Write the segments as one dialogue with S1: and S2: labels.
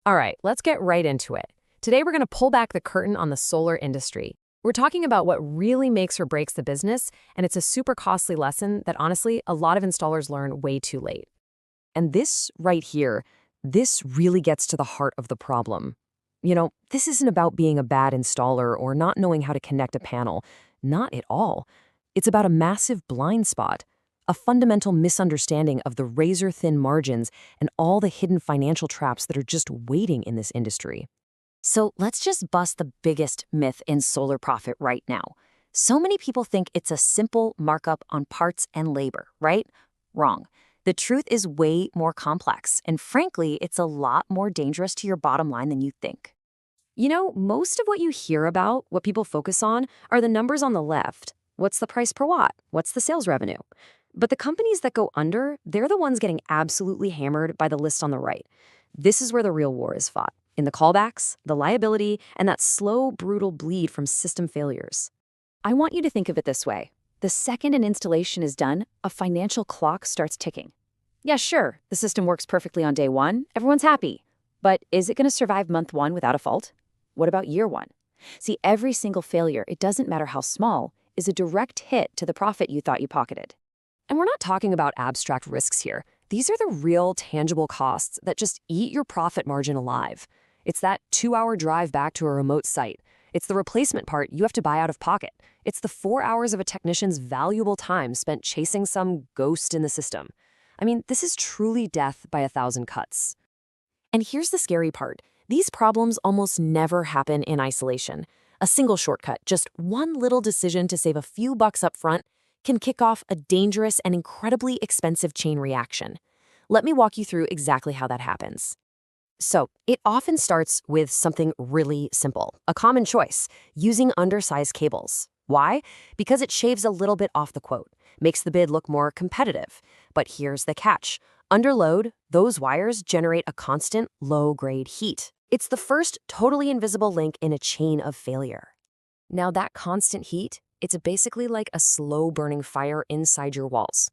S1: All right, let's get right into it. Today, we're going to pull back the curtain on the solar industry. We're talking about what really makes or breaks the business, and it's a super costly lesson that honestly, a lot of installers learn way too late. And this right here, this really gets to the heart of the problem. This isn't about being a bad installer or not knowing how to connect a panel. Not at all. It's about a massive blind spot, a fundamental misunderstanding of the razor-thin margins and all the hidden financial traps that are just waiting in this industry.
S2: So let's just bust the biggest myth in solar profit right now. So many people think it's a simple markup on parts and labor, right? Wrong. The truth is way more complex, and frankly, it's a lot more dangerous to your bottom line than you think.
S1: Most of what you hear about, what people focus on, are the numbers on the left. What's the price per watt? What's the sales revenue? But the companies that go under, they're the ones getting absolutely hammered by the list on the right. This is where the real war is fought, in the callbacks, the liability, and that slow, brutal bleed from system failures.
S2: I want you to think of it this way. The second an installation is done, a financial clock starts ticking. Yeah, sure, the system works perfectly on day one, everyone's happy. But is it going to survive month one without a fault? What about year one? See, every single failure, it doesn't matter how small, is a direct hit to the profit you thought you pocketed.
S1: And we're not talking about abstract risks here. These are the real, tangible costs that just eat your profit margin alive. It's that 2-hour drive back to a remote site. It's the replacement part you have to buy out of pocket. It's the 4 hours of a technician's valuable time spent chasing some ghost in the system. I mean, this is truly death by 1,000 cuts. And here's the scary part. These problems almost never happen in isolation. A single shortcut, just one little decision to save a few bucks up front, can kick off a dangerous and incredibly expensive chain reaction. Let me walk you through exactly how that happens. So, it often starts with something really simple, a common choice, using undersized cables. Why? Because it shaves a little bit off the quote, makes the bid look more competitive. But here's the catch. Under load, those wires generate a constant, low-grade heat. It's the first totally invisible link in a chain of failure. Now, that constant heat, it's basically like a slow-burning fire inside your walls.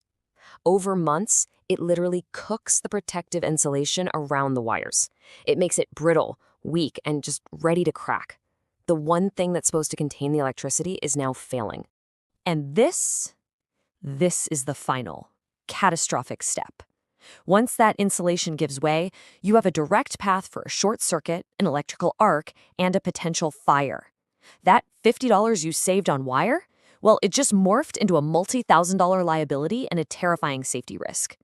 S1: Over months, it literally cooks the protective insulation around the wires. It makes it brittle, weak, and just ready to crack. The one thing that's supposed to contain the electricity is now failing. And this is the final, catastrophic step. Once that insulation gives way, you have a direct path for a short circuit, an electrical arc, and a potential fire. That $50 you saved on wire? Well, it just morphed into a multi-thousand-dollar liability and a terrifying safety risk.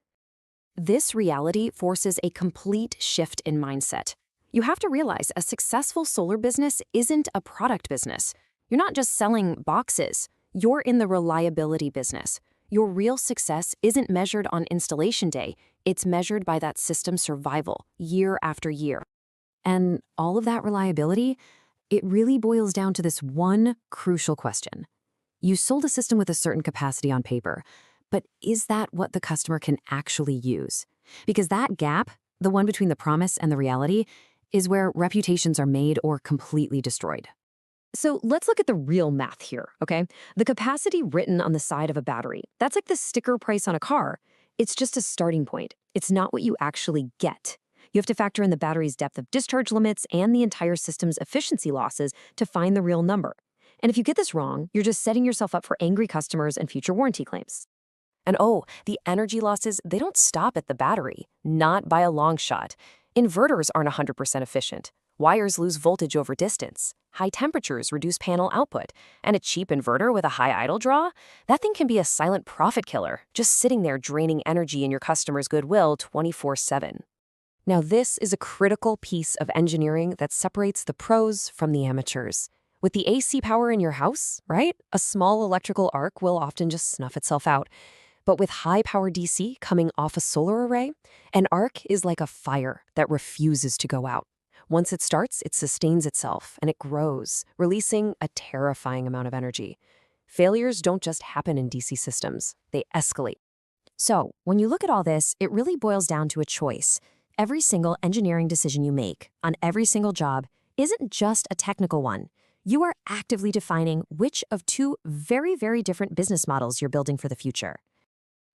S1: This reality forces a complete shift in mindset. You have to realize a successful solar business isn't a product business. You're not just selling boxes. You're in the reliability business. Your real success isn't measured on installation day. It's measured by that system's survival year after year. And all of that reliability, it really boils down to this one crucial question. You sold a system with a certain capacity on paper, but is that what the customer can actually use? Because that gap, the one between the promise and the reality, is where reputations are made or completely destroyed. So let's look at the real math here, okay? The capacity written on the side of a battery, that's like the sticker price on a car. It's just a starting point. It's not what you actually get. You have to factor in the battery's depth of discharge limits and the entire system's efficiency losses to find the real number. And if you get this wrong, you're just setting yourself up for angry customers and future warranty claims. And the energy losses, they don't stop at the battery, not by a long shot. Inverters aren't 100% efficient. Wires lose voltage over distance. High temperatures reduce panel output. And a cheap inverter with a high idle draw? That thing can be a silent profit killer, just sitting there draining energy in your customer's goodwill 24/7. Now, this is a critical piece of engineering that separates the pros from the amateurs. With the AC power in your house, right? A small electrical arc will often just snuff itself out. But with high-power DC coming off a solar array, an arc is like a fire that refuses to go out. Once it starts, it sustains itself and it grows, releasing a terrifying amount of energy. Failures don't just happen in DC systems, they escalate. So, when you look at all this, it really boils down to a choice. Every single engineering decision you make on every single job isn't just a technical one. You are actively defining which of two very, very different business models you're building for the future.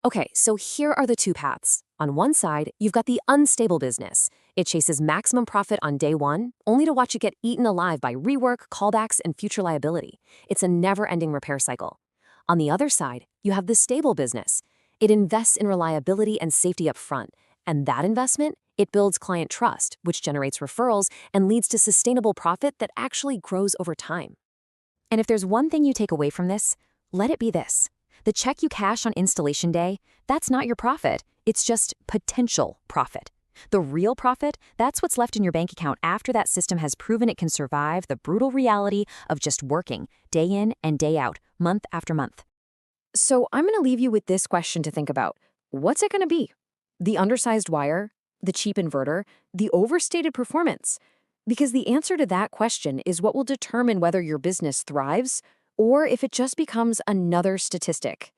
S1: Okay, so here are the two paths. On one side, you've got the unstable business. It chases maximum profit on day one, only to watch it get eaten alive by rework, callbacks, and future liability. It's a never-ending repair cycle. On the other side, you have the stable business. It invests in reliability and safety up front, and that investment, it builds client trust, which generates referrals and leads to sustainable profit that actually grows over time.
S2: And if there's one thing you take away from this, let it be this. The check you cash on installation day, that's not your profit. It's just potential profit. The real profit, that's what's left in your bank account after that system has proven it can survive the brutal reality of just working day in and day out, month after month.
S1: So I'm going to leave you with this question to think about. What's it going to be? The undersized wire? The cheap inverter? The overstated performance? Because the answer to that question is what will determine whether your business thrives or if it just becomes another statistic.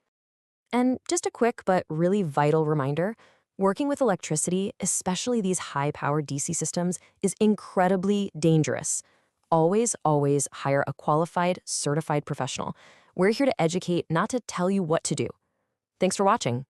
S1: And just a quick but really vital reminder, working with electricity, especially these high-powered DC systems, is incredibly dangerous. Always, always hire a qualified, certified professional. We're here to educate, not to tell you what to do. Thanks for watching.